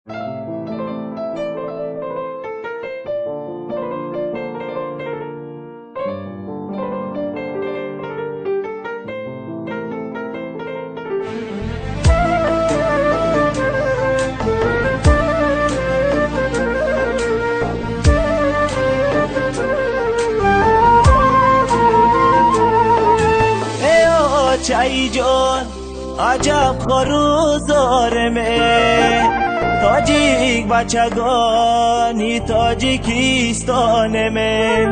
چای جان عجب خروزارمه تاجیک بچگانی تاجیکستانمه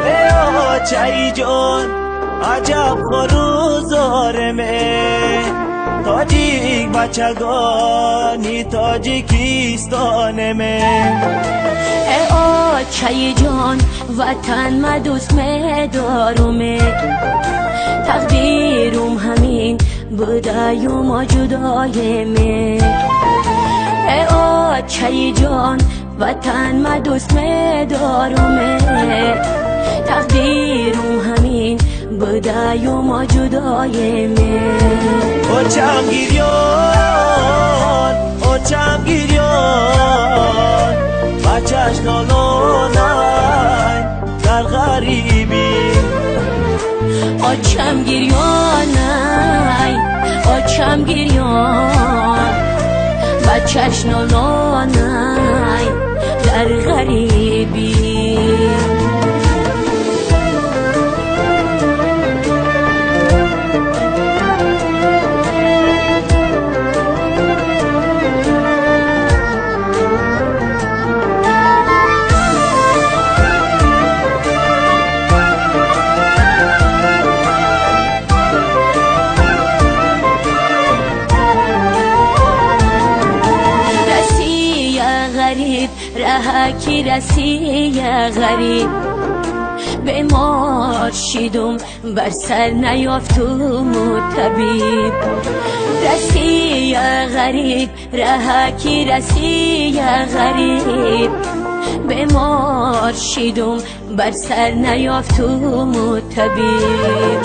ای چای جان عجب خروزارمه تاجیک بچگانی تاجیکستانمه ای چای جان وطن ما دوست دارمه تقدیرم همین بودای و ما جدای می ای چای جان وطن ما دوست دارمه تقدیرم همین بودای و ما جدای می او چم گیریان بچهش نالانای در غریبی آچم گریانای آچم گریان بچهش نالانای در غریبی رها کی رسی یا غریب بیمار شدم بر سر نیافتم طبیب رسی یا غریب رها کی رسی یا غریب بیمار شدم بر سر نیافتم طبیب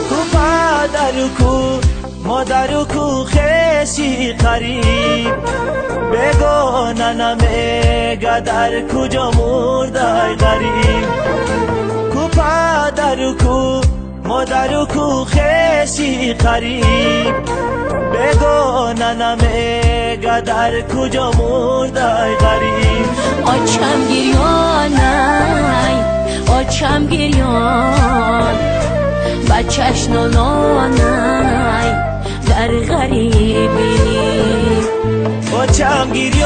کو پدر کو مادر کو خیشی قریب بگو ننمه گدر کجا مردای غریب کو پدر کو مادر کو خیشی قریب بگو ننمه گدر کجا مردای غریب آچم گریانای آچم گریان بچهش نالانای در غریبی آچم گریان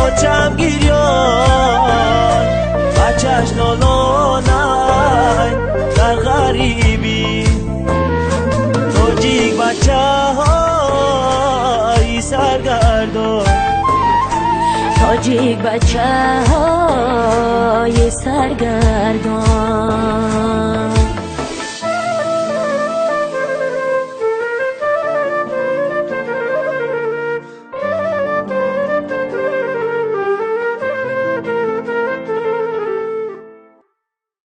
آچم گریان بچهش نالانای در غریبی تاجیک بچه های سرگردان تاجیک بچه های سرگردان